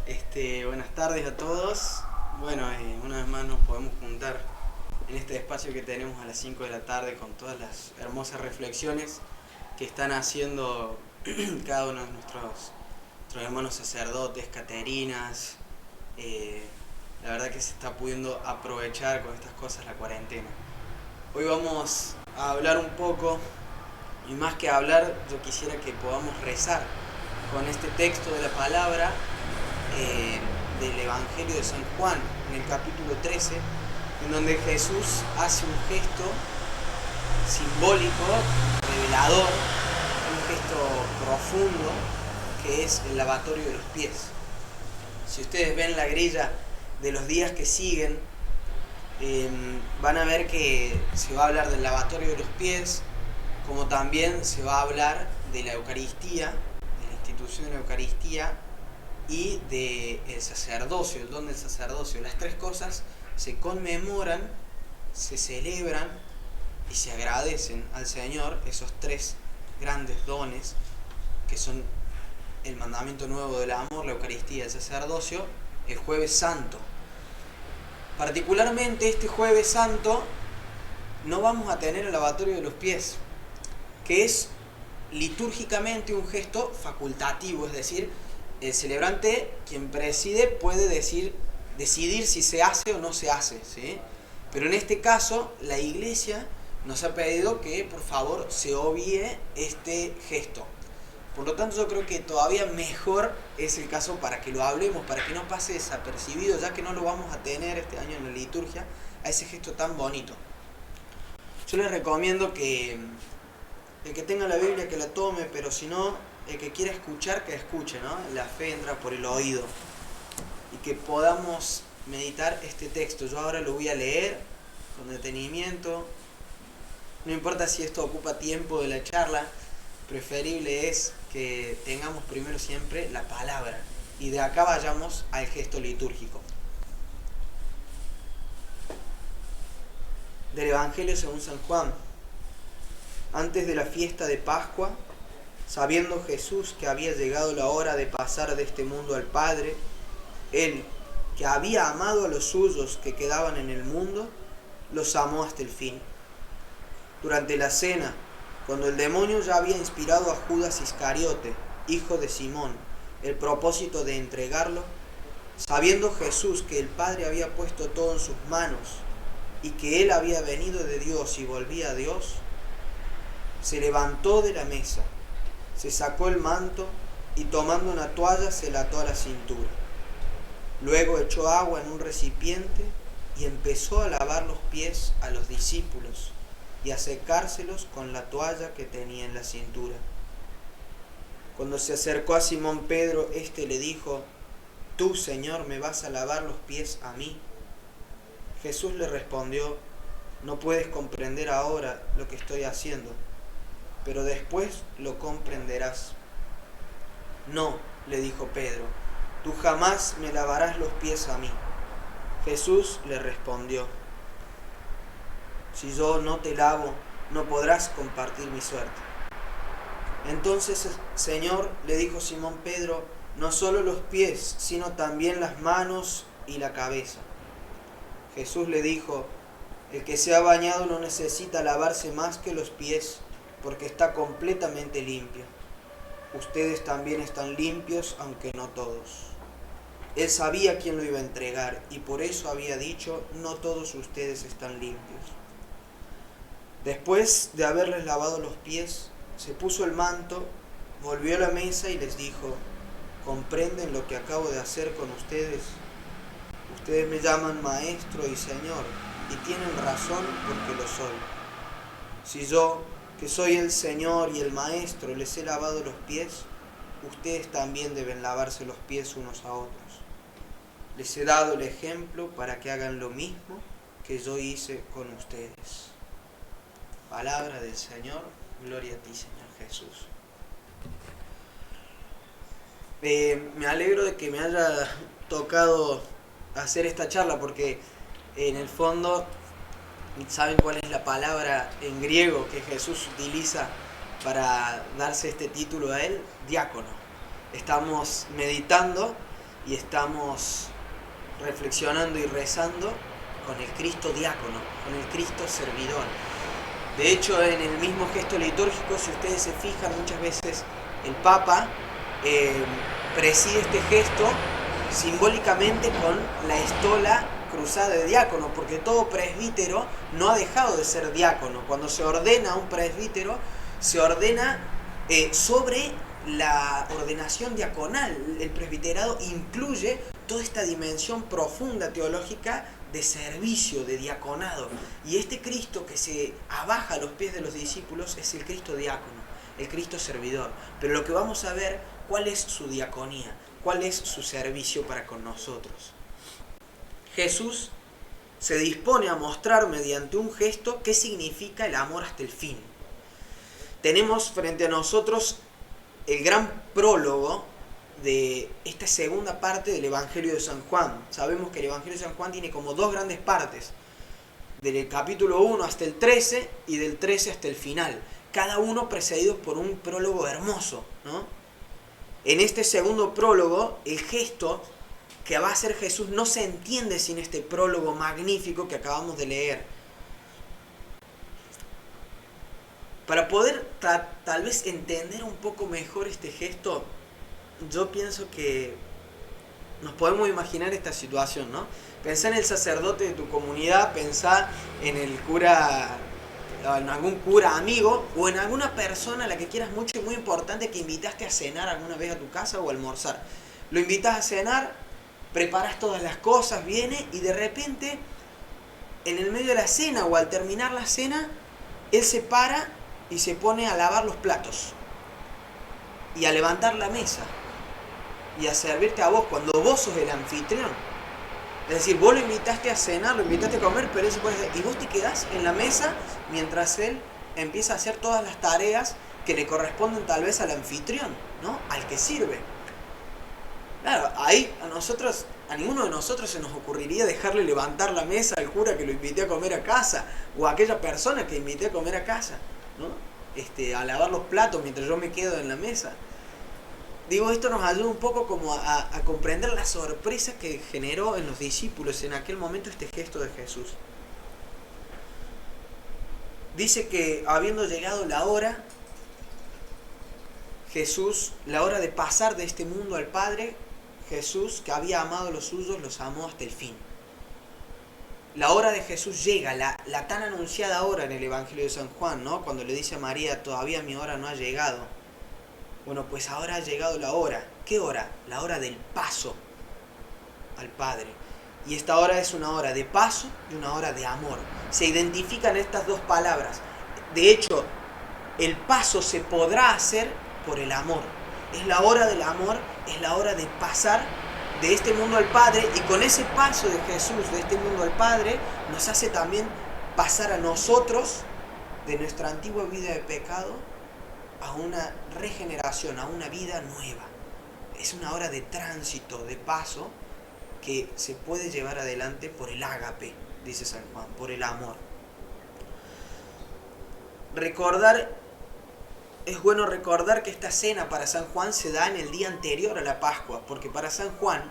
Buenas tardes a todos. Bueno, una vez más nos podemos juntar en este espacio que tenemos a las 5 de la tarde con todas las hermosas reflexiones que están haciendo cada uno de nuestros hermanos sacerdotes, caterinas. La verdad que se está pudiendo aprovechar con estas cosas la cuarentena. Hoy vamos a hablar un poco, y más que hablar, yo quisiera que podamos rezar con este texto de la palabra del Evangelio de San Juan, en el capítulo 13, en donde Jesús hace un gesto simbólico, revelador, un gesto profundo, que es el lavatorio de los pies. Si ustedes ven la grilla de los días que siguen, van a ver que se va a hablar del lavatorio de los pies, como también se va a hablar de la Eucaristía, de la institución de la Eucaristía y del sacerdocio, el don del sacerdocio. Las tres cosas se conmemoran, se celebran y se agradecen al Señor, esos tres grandes dones que son el mandamiento nuevo del amor, la Eucaristía y el sacerdocio, el Jueves Santo. Particularmente este Jueves Santo no vamos a tener el lavatorio de los pies, que es litúrgicamente un gesto facultativo, es decir, el celebrante, quien preside, puede decidir si se hace o no se hace, ¿sí? Pero en este caso, la Iglesia nos ha pedido que por favor se obvie este gesto. Por lo tanto, yo creo que todavía mejor es el caso para que lo hablemos, para que no pase desapercibido, ya que no lo vamos a tener este año en la liturgia, a ese gesto tan bonito. Yo les recomiendo que el que tenga la Biblia que la tome, pero si no, el que quiera escuchar, que escuche, ¿no? La fe entra por el oído. Y que podamos meditar este texto. Yo ahora lo voy a leer con detenimiento. No importa si esto ocupa tiempo de la charla, preferible es que tengamos primero siempre la palabra. Y de acá vayamos al gesto litúrgico. Del Evangelio según San Juan. Antes de la fiesta de Pascua, sabiendo Jesús que había llegado la hora de pasar de este mundo al Padre, Él, que había amado a los suyos que quedaban en el mundo, los amó hasta el fin. Durante la cena, cuando el demonio ya había inspirado a Judas Iscariote, hijo de Simón, el propósito de entregarlo, sabiendo Jesús que el Padre había puesto todo en sus manos y que Él había venido de Dios y volvía a Dios, se levantó de la mesa, se sacó el manto y tomando una toalla se la ató a la cintura. Luego echó agua en un recipiente y empezó a lavar los pies a los discípulos y a secárselos con la toalla que tenía en la cintura. Cuando se acercó a Simón Pedro, éste le dijo: «¿Tú, Señor, me vas a lavar los pies a mí?» Jesús le respondió: «No puedes comprender ahora lo que estoy haciendo, pero después lo comprenderás». «No», le dijo Pedro, «tú jamás me lavarás los pies a mí». Jesús le respondió: «Si yo no te lavo, no podrás compartir mi suerte». «Entonces, Señor», le dijo Simón Pedro, «no solo los pies, sino también las manos y la cabeza». Jesús le dijo: «El que se ha bañado no necesita lavarse más que los pies, porque está completamente limpio. Ustedes también están limpios, aunque no todos». Él sabía quién lo iba a entregar y por eso había dicho: «No todos ustedes están limpios». Después de haberles lavado los pies, se puso el manto, volvió a la mesa y les dijo: «¿Comprenden lo que acabo de hacer con ustedes? Ustedes me llaman maestro y señor, y tienen razón porque lo soy. Si yo, que soy el Señor y el Maestro, les he lavado los pies, ustedes también deben lavarse los pies unos a otros. Les he dado el ejemplo para que hagan lo mismo que yo hice con ustedes». Palabra del Señor, gloria a ti, Señor Jesús. Me alegro de que me haya tocado hacer esta charla porque en el fondo, ¿saben cuál es la palabra en griego que Jesús utiliza para darse este título a él? Diácono. Estamos meditando y estamos reflexionando y rezando con el Cristo diácono, con el Cristo servidor. De hecho, en el mismo gesto litúrgico, si ustedes se fijan, muchas veces el Papa preside este gesto simbólicamente con la estola cruzada de diácono, porque todo presbítero no ha dejado de ser diácono. Cuando se ordena a un presbítero, se ordena sobre la ordenación diaconal. El presbiterado incluye toda esta dimensión profunda teológica de servicio, de diaconado. Y este Cristo que se abaja a los pies de los discípulos es el Cristo diácono, el Cristo servidor. Pero lo que vamos a ver, ¿cuál es su diaconía? ¿Cuál es su servicio para con nosotros? Jesús se dispone a mostrar mediante un gesto qué significa el amor hasta el fin. Tenemos frente a nosotros el gran prólogo de esta segunda parte del Evangelio de San Juan. Sabemos que el Evangelio de San Juan tiene como dos grandes partes, del capítulo 1 hasta el 13 y del 13 hasta el final, cada uno precedido por un prólogo hermoso, ¿no? En este segundo prólogo, el gesto que va a hacer Jesús no se entiende sin este prólogo magnífico que acabamos de leer. Para poder tal vez entender un poco mejor este gesto, yo pienso que nos podemos imaginar esta situación, ¿no? Pensá en el sacerdote de tu comunidad, pensá en el cura, en algún cura amigo o en alguna persona a la que quieras mucho y muy importante que invitaste a cenar alguna vez a tu casa o a almorzar. Lo invitas a cenar, preparas todas las cosas, viene y de repente en el medio de la cena o al terminar la cena, él se para y se pone a lavar los platos y a levantar la mesa y a servirte a vos cuando vos sos el anfitrión. Es decir, vos lo invitaste a cenar, lo invitaste a comer, pero él se pone, y vos te quedás en la mesa mientras él empieza a hacer todas las tareas que le corresponden tal vez al anfitrión, ¿no? Al que sirve. Claro, ahí a ninguno de nosotros se nos ocurriría dejarle levantar la mesa al cura que lo invité a comer a casa, o a aquella persona que invité a comer a casa, ¿no? A lavar los platos mientras yo me quedo en la mesa. Digo, esto nos ayuda un poco como a comprender la sorpresa que generó en los discípulos en aquel momento este gesto de Jesús. Dice que habiendo llegado la hora, Jesús, la hora de pasar de este mundo al Padre, Jesús, que había amado a los suyos, los amó hasta el fin. La hora de Jesús llega, la tan anunciada hora en el Evangelio de San Juan, ¿no? Cuando le dice a María, todavía mi hora no ha llegado. Bueno, pues ahora ha llegado la hora. ¿Qué hora? La hora del paso al Padre. Y esta hora es una hora de paso y una hora de amor. Se identifican estas dos palabras. De hecho, el paso se podrá hacer por el amor. Es la hora del amor, es la hora de pasar de este mundo al Padre, y con ese paso de Jesús de este mundo al Padre nos hace también pasar a nosotros de nuestra antigua vida de pecado a una regeneración, a una vida nueva. Es una hora de tránsito, de paso, que se puede llevar adelante por el ágape, dice San Juan, por el amor. Es bueno recordar que esta cena para San Juan se da en el día anterior a la Pascua, porque para San Juan,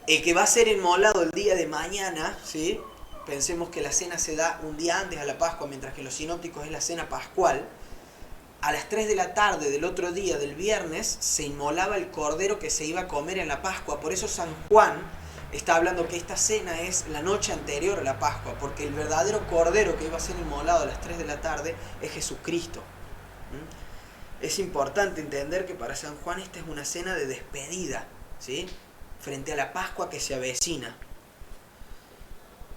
el que va a ser inmolado el día de mañana, ¿sí? Pensemos que la cena se da un día antes a la Pascua, mientras que los sinópticos es la cena pascual. A las 3 de la tarde del otro día, del viernes, se inmolaba el cordero que se iba a comer en la Pascua. Por eso San Juan está hablando que esta cena es la noche anterior a la Pascua, porque el verdadero cordero que iba a ser inmolado a las 3 de la tarde es Jesucristo. Es importante entender que para San Juan esta es una cena de despedida, ¿sí? Frente a la Pascua que se avecina.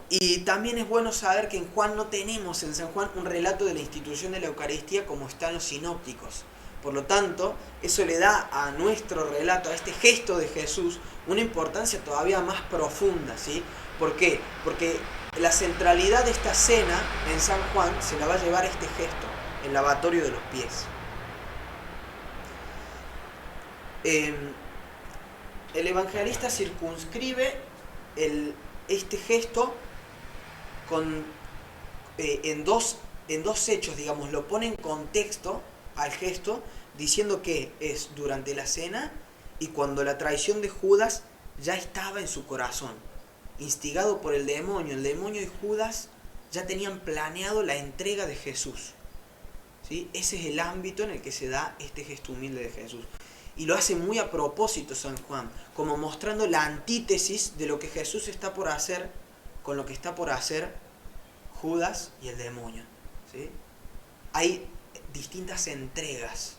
Y también es bueno saber que en Juan no tenemos, en San Juan, un relato de la institución de la Eucaristía como están los sinópticos. Por lo tanto, eso le da a nuestro relato, a este gesto de Jesús, una importancia todavía más profunda, ¿sí? ¿Por qué? Porque la centralidad de esta cena en San Juan se la va a llevar este gesto, el lavatorio de los pies. El evangelista circunscribe este gesto en dos hechos, digamos, lo pone en contexto al gesto, diciendo que es durante la cena y cuando la traición de Judas ya estaba en su corazón, instigado por el demonio. El demonio y Judas ya tenían planeado la entrega de Jesús. ¿Sí? Ese es el ámbito en el que se da este gesto humilde de Jesús. Y lo hace muy a propósito San Juan, como mostrando la antítesis de lo que Jesús está por hacer con lo que está por hacer Judas y el demonio. ¿Sí? Hay distintas entregas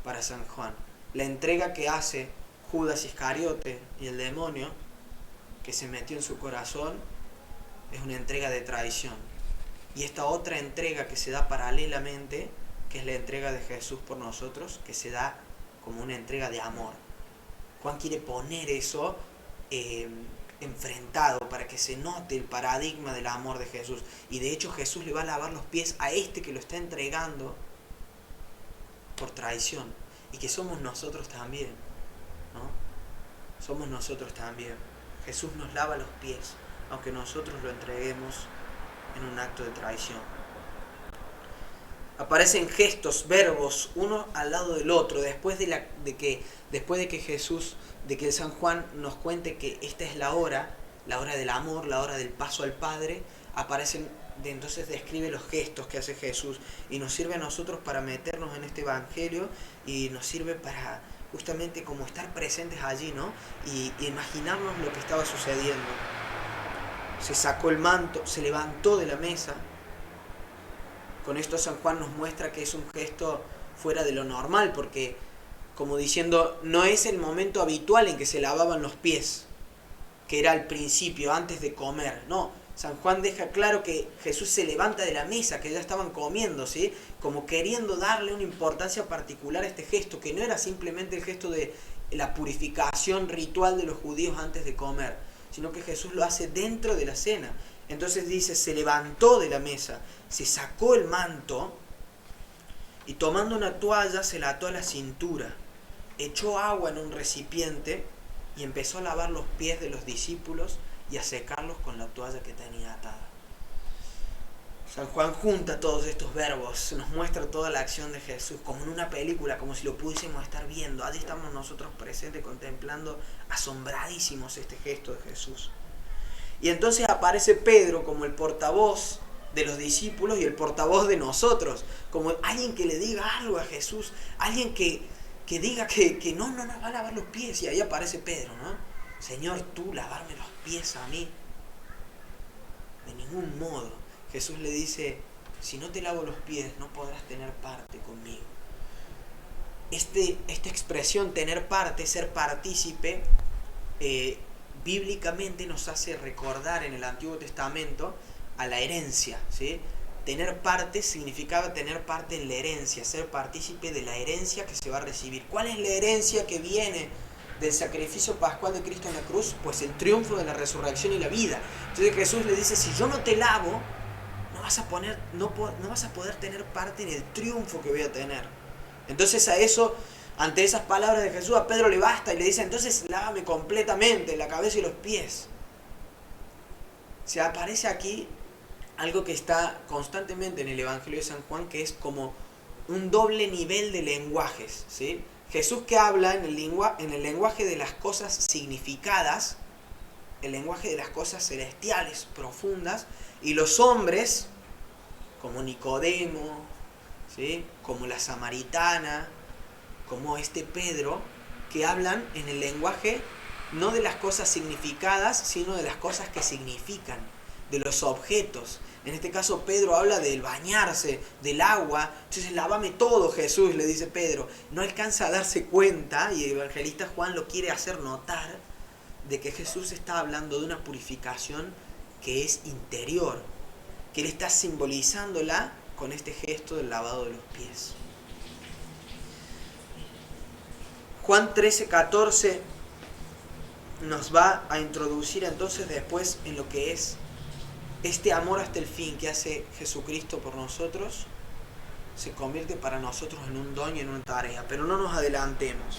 para San Juan. La entrega que hace Judas Iscariote y el demonio, que se metió en su corazón, es una entrega de traición. Y esta otra entrega que se da paralelamente, que es la entrega de Jesús por nosotros, que se da como una entrega de amor. Juan quiere poner eso enfrentado para que se note el paradigma del amor de Jesús. Y de hecho Jesús le va a lavar los pies a este que lo está entregando por traición. Y que somos nosotros también, ¿no? Somos nosotros también. Jesús nos lava los pies, aunque nosotros lo entreguemos en un acto de traición. Aparecen gestos, verbos, uno al lado del otro, después de que el San Juan nos cuente que esta es la hora del amor, la hora del paso al Padre, entonces describe los gestos que hace Jesús y nos sirve a nosotros para meternos en este evangelio y nos sirve para justamente como estar presentes allí, ¿no? Y imaginarnos lo que estaba sucediendo. Se sacó el manto, se levantó de la mesa. Con esto San Juan nos muestra que es un gesto fuera de lo normal, porque, como diciendo, no es el momento habitual en que se lavaban los pies, que era al principio, antes de comer. No, San Juan deja claro que Jesús se levanta de la mesa, que ya estaban comiendo, ¿sí? Como queriendo darle una importancia particular a este gesto, que no era simplemente el gesto de la purificación ritual de los judíos antes de comer, sino que Jesús lo hace dentro de la cena. Entonces dice, se levantó de la mesa, se sacó el manto y tomando una toalla se la ató a la cintura, echó agua en un recipiente y empezó a lavar los pies de los discípulos y a secarlos con la toalla que tenía atada. San Juan junta todos estos verbos, nos muestra toda la acción de Jesús, como en una película, como si lo pudiésemos estar viendo. Allí estamos nosotros presentes, contemplando, asombradísimos este gesto de Jesús. Y entonces aparece Pedro como el portavoz de los discípulos y el portavoz de nosotros, como alguien que le diga algo a Jesús, alguien que diga que no va a lavar los pies. Y ahí aparece Pedro, ¿no? Señor, tú lavarme los pies a mí. De ningún modo. Jesús le dice, si no te lavo los pies, no podrás tener parte conmigo. Esta expresión, tener parte, ser partícipe, bíblicamente nos hace recordar en el Antiguo Testamento a la herencia, ¿sí? Tener parte significaba tener parte en la herencia, ser partícipe de la herencia que se va a recibir. ¿Cuál es la herencia que viene del sacrificio pascual de Cristo en la cruz? Pues el triunfo de la resurrección y la vida. Entonces Jesús le dice, si yo no te lavo, no vas a poder tener parte en el triunfo que voy a tener. Entonces ante esas palabras de Jesús, a Pedro le basta y le dice, entonces lávame completamente la cabeza y los pies. Se aparece aquí algo que está constantemente en el Evangelio de San Juan, que es como un doble nivel de lenguajes, ¿sí? Jesús que habla en el lenguaje de las cosas significadas, el lenguaje de las cosas celestiales, profundas, y los hombres, como Nicodemo, ¿sí? Como la samaritana, como este Pedro, que hablan en el lenguaje no de las cosas significadas, sino de las cosas que significan, de los objetos. En este caso Pedro habla del bañarse, del agua. Entonces lávame todo, Jesús, le dice Pedro. No alcanza a darse cuenta, y el evangelista Juan lo quiere hacer notar, de que Jesús está hablando de una purificación que es interior, que él está simbolizándola con este gesto del lavado de los pies. Juan 13:14 nos va a introducir entonces después en lo que es este amor hasta el fin que hace Jesucristo por nosotros. Se convierte para nosotros en un don y en una tarea, pero no nos adelantemos.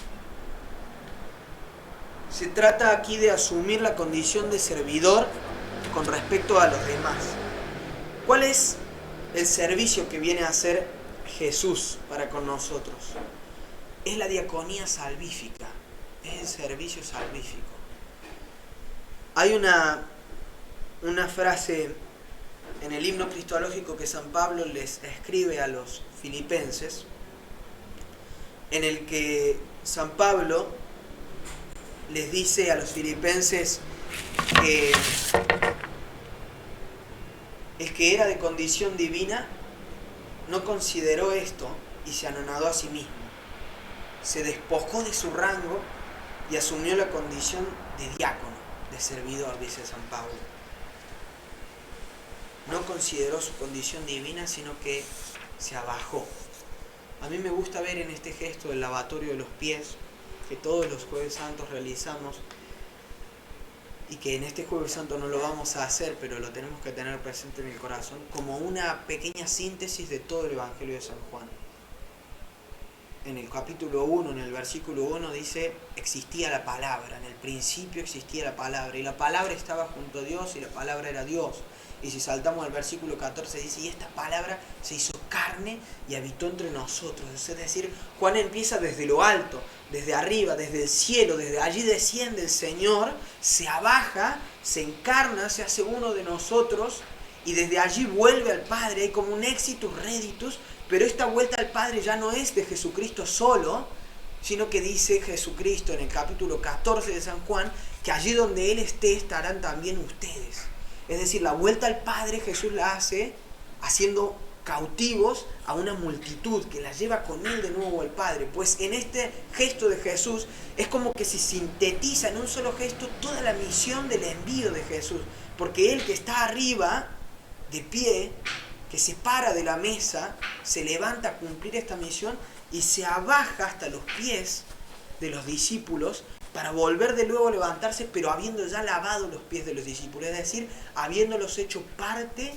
Se trata aquí de asumir la condición de servidor con respecto a los demás. ¿Cuál es el servicio que viene a hacer Jesús para con nosotros? Es la diaconía salvífica, es el servicio salvífico. Hay una frase en el himno cristológico que San Pablo les escribe a los filipenses, en el que San Pablo les dice a los filipenses que el que era de condición divina no consideró esto y se anonadó a sí mismo. Se despojó de su rango y asumió la condición de diácono, de servidor, dice San Pablo. No consideró su condición divina, sino que se abajó. A mí me gusta ver en este gesto del lavatorio de los pies, que todos los Jueves Santos realizamos, y que en este Jueves Santo no lo vamos a hacer, pero lo tenemos que tener presente en el corazón, como una pequeña síntesis de todo el Evangelio de San Juan. En el capítulo 1, en el versículo 1 dice, existía la palabra, en el principio existía la palabra, y la palabra estaba junto a Dios, y la palabra era Dios. Y si saltamos al versículo 14 dice, y esta palabra se hizo carne y habitó entre nosotros. Es decir, Juan empieza desde lo alto, desde arriba, desde el cielo, desde allí desciende el Señor, se abaja, se encarna, se hace uno de nosotros, y desde allí vuelve al Padre. Hay como un exitus reditus, pero esta vuelta al Padre ya no es de Jesucristo solo, sino que dice Jesucristo en el capítulo 14 de San Juan, que allí donde Él esté estarán también ustedes. Es decir, la vuelta al Padre Jesús la hace haciendo cautivos a una multitud que la lleva con Él de nuevo al Padre. Pues en este gesto de Jesús es como que se sintetiza en un solo gesto toda la misión del envío de Jesús. Porque Él que está arriba, de pie, que se para de la mesa, se levanta a cumplir esta misión y se abaja hasta los pies de los discípulos para volver de nuevo a levantarse, pero habiendo ya lavado los pies de los discípulos, es decir, habiéndolos hecho parte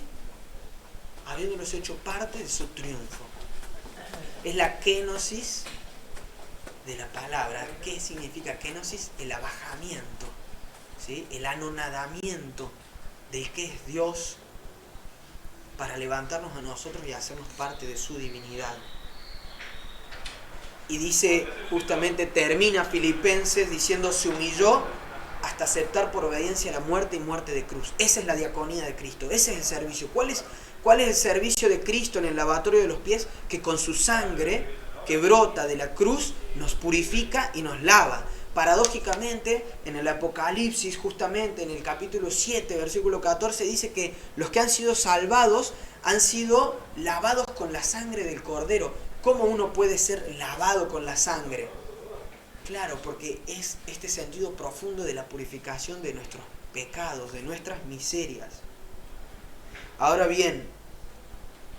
de su triunfo. Es la kénosis de la palabra. ¿Qué significa kénosis? El abajamiento, ¿sí? El anonadamiento del que es Dios para levantarnos a nosotros y hacernos parte de su divinidad. Y dice, justamente termina Filipenses diciendo, se humilló hasta aceptar por obediencia la muerte y muerte de cruz. Esa es la diaconía de Cristo, ese es el servicio. ¿Cuál es el servicio de Cristo en el lavatorio de los pies? Que con su sangre, que brota de la cruz, nos purifica y nos lava. Paradójicamente, en el Apocalipsis, justamente en el capítulo 7, versículo 14, dice que los que han sido salvados han sido lavados con la sangre del Cordero. ¿Cómo uno puede ser lavado con la sangre? Claro, porque es este sentido profundo de la purificación de nuestros pecados, de nuestras miserias. Ahora bien,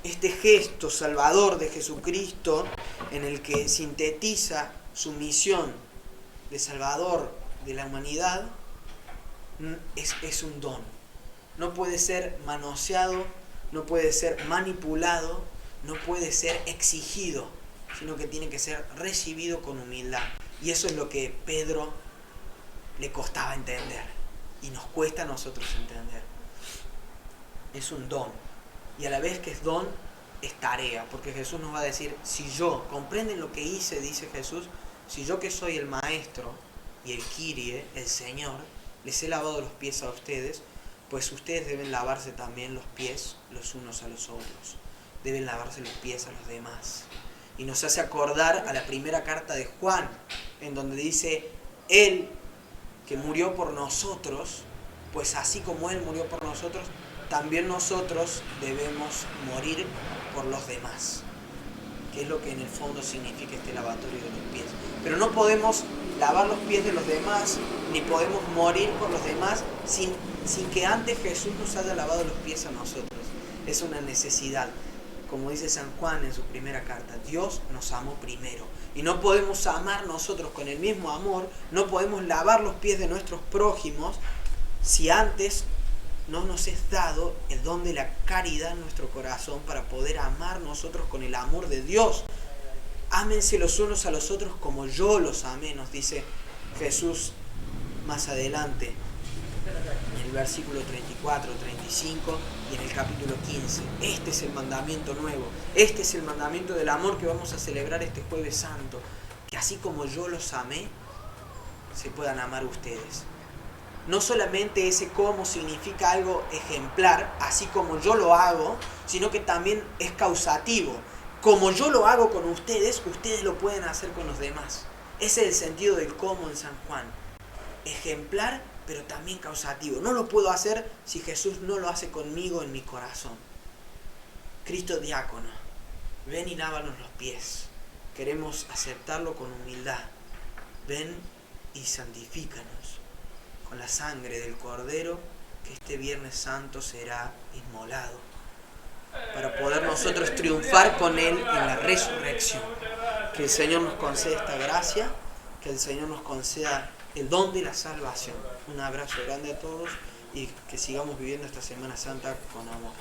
este gesto salvador de Jesucristo, en el que sintetiza su misión de salvador de la humanidad, es un don. No puede ser manoseado, no puede ser manipulado, no puede ser exigido, sino que tiene que ser recibido con humildad. Y eso es lo que Pedro le costaba entender, y nos cuesta a nosotros entender. Es un don, y a la vez que es don, es tarea, porque Jesús nos va a decir, si yo, comprenden lo que hice, dice Jesús, si yo que soy el maestro y el Kyrie, el Señor, les he lavado los pies a ustedes, pues ustedes deben lavarse también los pies los unos a los otros. Deben lavarse los pies a los demás. Y nos hace acordar a la primera carta de Juan, en donde dice, Él que murió por nosotros, pues así como Él murió por nosotros, también nosotros debemos morir por los demás. Que es lo que en el fondo significa este lavatorio de los pies. Pero no podemos lavar los pies de los demás, ni podemos morir por los demás, sin que antes Jesús nos haya lavado los pies a nosotros. Es una necesidad. Como dice San Juan en su primera carta, Dios nos amó primero. Y no podemos amar nosotros con el mismo amor, no podemos lavar los pies de nuestros prójimos, si antes no nos es dado el don de la caridad en nuestro corazón para poder amar nosotros con el amor de Dios. Ámense los unos a los otros como yo los amé, nos dice Jesús más adelante, en el versículo 34, 35 y en el capítulo 15. Este es el mandamiento nuevo, este es el mandamiento del amor que vamos a celebrar este Jueves Santo, que así como yo los amé, se puedan amar ustedes. no solamente ese cómo significa algo ejemplar, así como yo lo hago, sino que también es causativo. Como yo lo hago con ustedes, ustedes lo pueden hacer con los demás. Ese es el sentido del cómo en San Juan. Ejemplar, pero también causativo. No lo puedo hacer si Jesús no lo hace conmigo en mi corazón. Cristo diácono, ven y lávanos los pies. Queremos aceptarlo con humildad. Ven y santifícanos con la sangre del Cordero que este Viernes Santo será inmolado, para poder nosotros triunfar con Él en la resurrección. Que el Señor nos conceda esta gracia, que el Señor nos conceda el don de la salvación. Un abrazo grande a todos y que sigamos viviendo esta Semana Santa con amor.